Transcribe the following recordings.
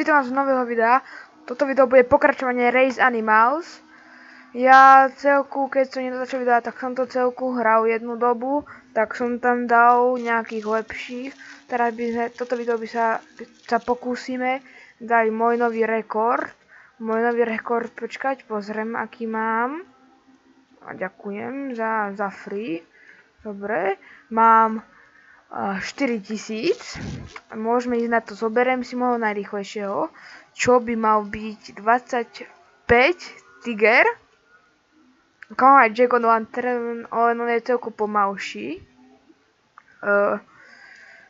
vítam vás z nového videa. Toto video bude pokračovanie Race Animals. Ja celku, keď som nezačal videa, tak som to celku hral jednu dobu, tak som tam dal nejakých lepších. Teraz toto video sa pokúsime dať môj nový rekord. Počkať, pozriem, aký mám. A ďakujem za free. Dobre, mám 4000. Môžeme ísť na to, zoberiem si môjho najrýchlejšieho, čo by mal byť 25 Tiger. Kam aj Jack Lantern, on je celku pomalší.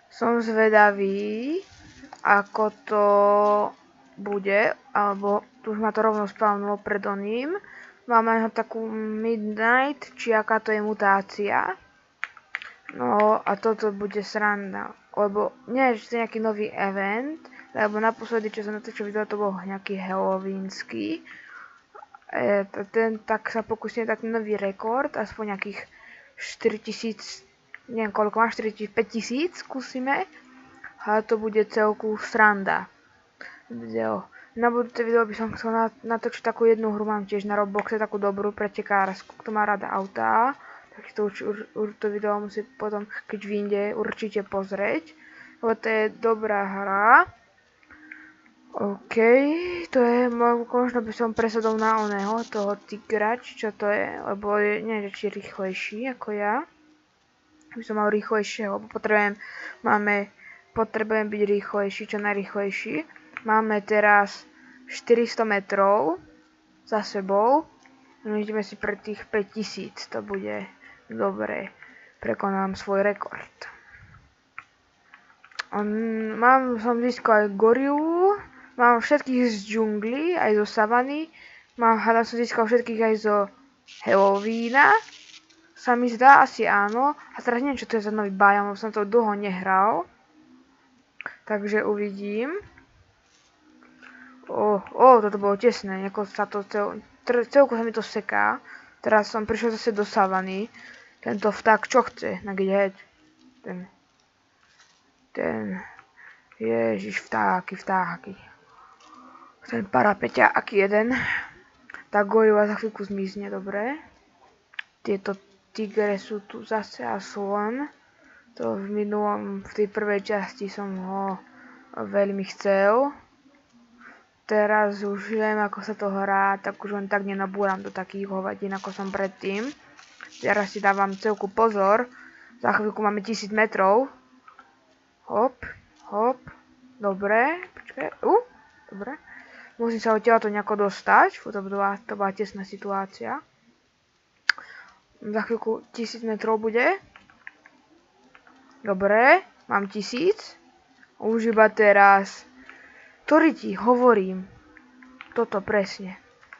Som zvedavý, ako to bude, alebo tu už ma to rovno spavnulo pred oným. Máme takú Midnight, či aká to je mutácia. No a toto bude sranda, lebo nie, že to je nejaký nový event, lebo naposledy, čo som natočil video, to bol nejaký halloweenský. Tak sa pokúsim dať nový rekord, aspoň nejakých 4000, neviem koľko mám, 5000 skúsime. A to bude celku sranda. Na budúce video by som chcel natočiť takú jednu hru, mám tiež na Robloxe takú dobrú pretekársku, kto má rada autá. Tak to už to video musí potom, keď vyjde, určite pozrieť. Lebo to je dobrá hra. OK, to je, možno by som presadol na oného, toho Tigra, či čo to je, lebo je, neviem, či je rýchlejší ako ja. By som mal rýchlejšieho, lebo potrebujem byť rýchlejší, čo najrýchlejší. Máme teraz 400 metrov za sebou. Ideme si pre tých 5000, to bude dobre, prekonám svoj rekord. Som získal aj gorilu, mám všetkých z džungly, aj zo savany, som získal všetkých aj zo Halloweena, sa mi zdá, asi áno, a teraz neviem, čo to je za nový biom, som to dlho nehral, takže uvidím. Toto bolo tesné, celku sa mi to seká. Teraz som prišiel zase do savany. Tento vták, čo chce? Nagdeť? Ten... Ježiš, vtáky. Ten parapeťák jeden. Tá gorila za chvíľku zmizne, dobre. Tieto tigre sú tu zase a slon. To v tej prvej časti som ho veľmi chcel. Teraz už viem, ako sa to hrá, tak už len tak nenabúram do takých hovadín, ako som predtým. Teraz si dávam celku pozor. Za chvíľku máme 1000 metrov. Hop. Dobre, počkaj. Dobre. Musím sa odtiaľto nejako dostať. To bola tesná situácia. Za chvíľku 1000 metrov bude. Dobre, mám 1000. Už iba teraz... Ktorý ti hovorím? Toto presne.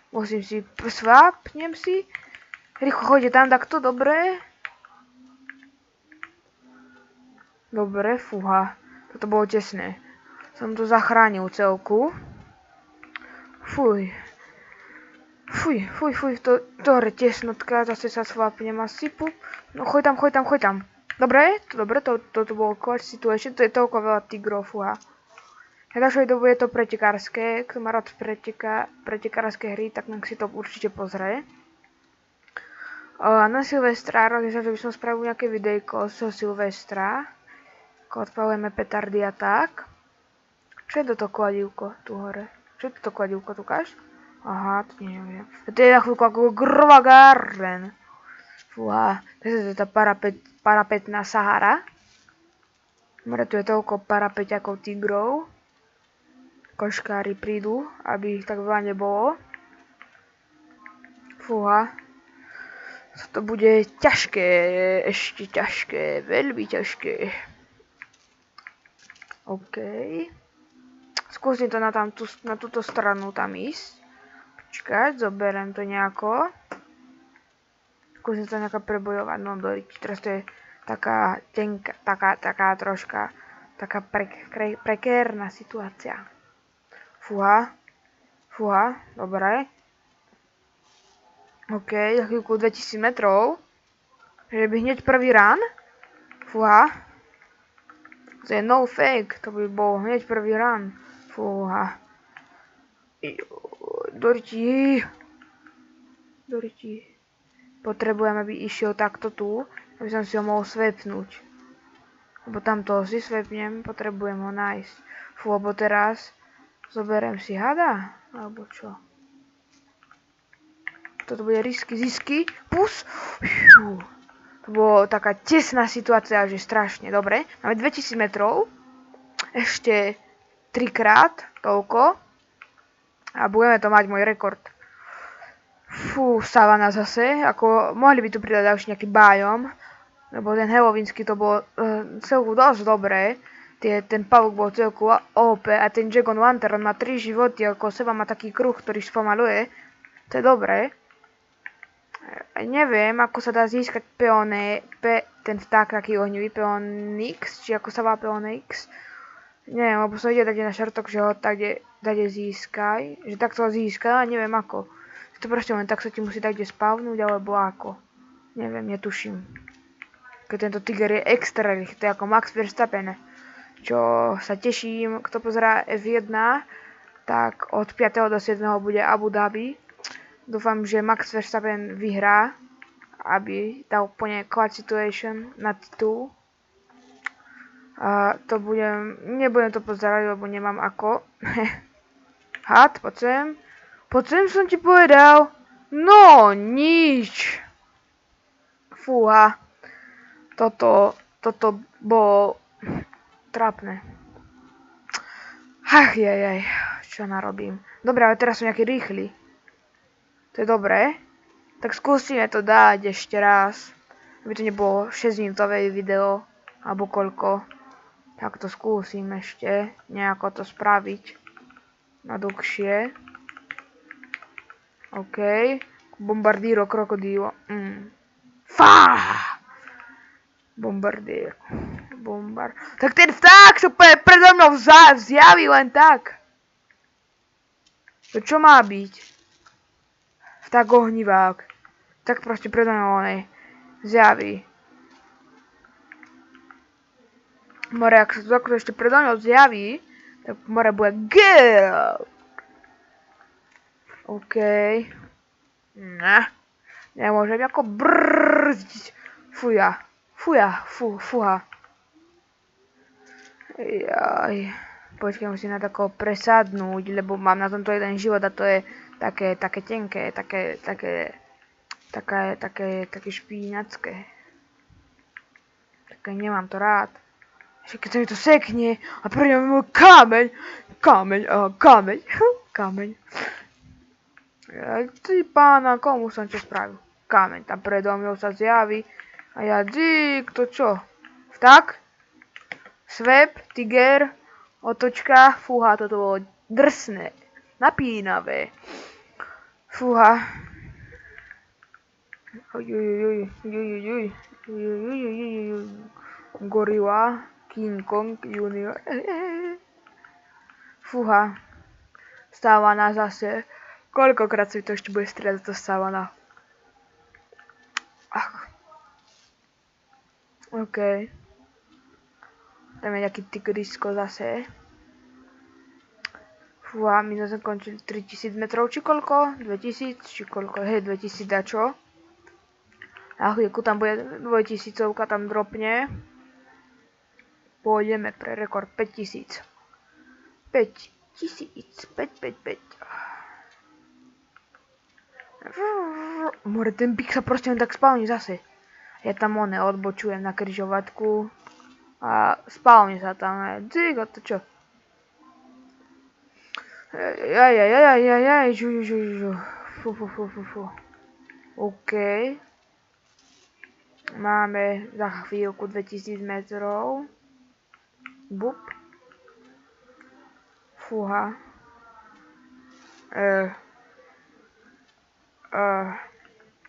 Musím si svápnem si. Rýchlo chodite tam takto, dobre. Dobre, fúha. Toto bolo tesné. Som to zachránil celku. Fuj, to je tesnotka, zase sa svápnem a sypu. No choď tam. Dobre, toto bolo clutch situation, to je toľko veľa tigrov, fúha. Na ďalšej dobu je to pretekárske, kto má rád pretekárske hry, tak nech si to určite pozrie. Na Silvestra, rozhodne, že by som spravil nejaké videjko z Silvestra, ako odpalujeme petardy a tak. Čo je toto kladívko tu hore? Čo je toto kladívko, tu ukáž? Aha, to neviem. To je na chvíľku ako Grova Garden. Fúha, to je tá parapetná Sahara. Tu je toľko parapeťakov tigrov. Koškári prídu, aby ich tak veľa nebolo. Fúha. To bude ťažké, ešte ťažké, veľmi ťažké. OK. Skúsim to na túto stranu tam ísť. Počkať, zoberiem to nejako. Skúsim to nejako prebojovať, no dojď. Teraz to je taká tenká, taká troška, taká prekérna situácia. Fúha, dobre. OK, za chvíľku 2000 metrov. Že by hneď prvý run. Fúha. To je no fake, to by bol hneď prvý run. Fúha. Doriti. Potrebujem, aby išiel takto tu, aby som si ho mohol svepnúť. Lebo tamto si svepnem, potrebujem ho nájsť. Fú, lebo teraz zoberiem si hada, alebo čo? Toto bude risky, zisky, pus. To bolo taká tesná situácia, že strašne. Dobre, máme 2000 metrov. Ešte 3 krát toľko. A budeme to mať môj rekord. Fú, savana zase. Ako, mohli by tu pridať ďalší nejaký biom. Lebo ten halloweenský to bolo celku dosť dobré. Ten pavúk bol celku OP. A ten Dragon Wanter, on má 3 životy. Ako seba má taký kruh, ktorý spomaluje. To je dobré. Neviem, ako sa dá získať ten vták taký ohnivý, Peonix, či ako sa volá Peonix. Neviem, lebo som videl na šartok, že ho tade získaj, že takto ho získaj, a neviem ako. To proste len tak sa ti musí takde spavnúť, alebo ako. Neviem, netuším. Keď tento tiger je extra rýchly, ako Max Verstappen. Čo sa teším, kto pozerá F1, tak od 5. do 7. bude Abu Dhabi. Dúfam, že Max Verstappen vyhrá, aby dal úplne clutch situation na titul. A to nebudem to pozerať, lebo nemám ako. Had, poď sem. Poď sem, som ti povedal. No, nič. Fúha. Toto bolo trápne. Ach, jajaj, čo narobím. Dobre, ale teraz som nejaký rýchly. To je dobré. Tak skúsime to dať ešte raz. Aby to nebolo 6-minútové video. Alebo koľko. Tak to skúsim ešte nejako to spraviť na dlhšie. OK. Bombardíro krokodílo. Fá! Bombardíro. Tak ten vták sa predo mnou zjaví len tak. To čo má byť? Vták ohnivák. Tak proste predo mnou zjaví. More, ak sa to takto ešte predo mňou zjaví, tak more bude GIL. OK. Ne. Nemôžem ako brzdiť. Fúha. Jaj. Počkaj, musím na tako presadnúť, lebo mám na tomto jeden život a to je také tenké, také špínacké. Také nemám to rád. Ešte keď sa mi to sekne a príde mi môj kameň. Ty pána, komu som čo spravil? Kameň tam predo mňou sa zjaví a ja to čo? Vták? Svep, tiger, otočka, fúha, toto bolo drsné, napínavé. Fúha. Gorila, King Kong Junior. Fúha. Savana zase. Koľkokrát si to ešte bude strieľať to savana? OK. Tam je nejaký tigrisko zase. Fúha, my sme končili 3000 metrov, či koľko? 2000, či koľko? Hej, 2000 dačo. Na chvíľku tam bude 2000, tam dropne. Pôjdeme pre rekord 5000. 5. More, ten pík sa proste len tak spavní zase. Ja tam odbočujem na križovatku. A spavní sa tam. Dzigo, to čo? Žu. Fú. OK. Máme za chvíľku 2000 metrov. Bup. Fúha.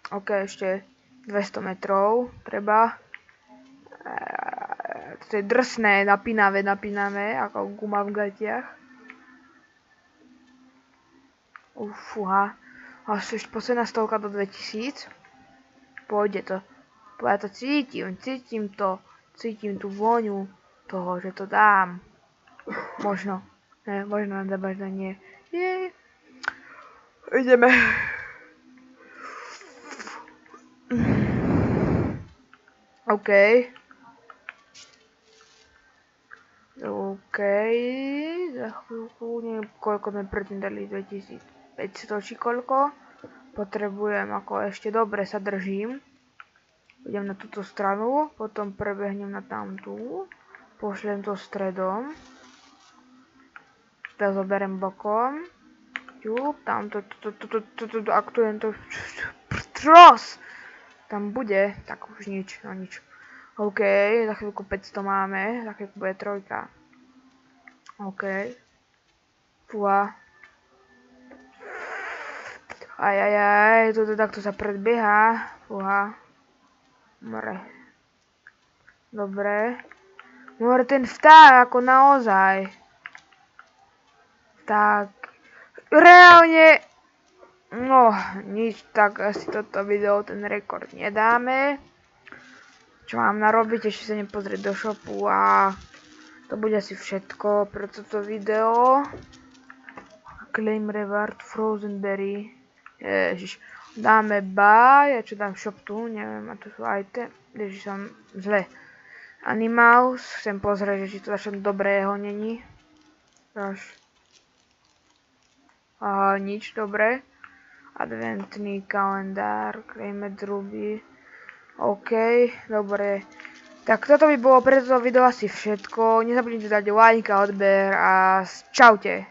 OK, ešte 200 metrov treba. To je drsné, napínavé, ako guma v gatiach. Fúha. Až ešte posledná stovka do 2000. Pôjde to. Ja to cítim to. Cítim tú vôňu toho, že to dám. Možno. Ne, možno nie. Ideme. OK. OK. Za chvíľku, neviem koľko sme predtým dali, 2500 či koľko. Potrebujem ako ešte dobre sa držím. Idem na túto stranu, potom prebehnem na tamtú. Pošlem to stredom. To zoberiem bokom. Ťup, tamto, aktujem to. Tros! Tam bude, tak už nič, no nič. OK, za chvíľku 500 máme, za chvíľku bude trojka. OK. Fúha. Ajajaj, toto takto sa predbieha. Fúha. More. Dobre. More ten vták, ako naozaj. Tak. Reálne. No, nič, tak asi toto video, ten rekord nedáme. Čo mám narobiť, ešte sa nepozrieť do shopu a to bude asi všetko pre toto video. Claim reward, frozen berry. Ježiš, dáme buy, a čo dám shop tu, neviem, a tu sú item. Ježiš, som zle. Animals, chcem pozrieť, či to začnem dobrého není. Až. Nič, dobre. Adventný kalendár, claimed ruby. OK, dobre. Tak toto by bolo pre toto video asi všetko. Nezabudnite dať like a odber a čaute.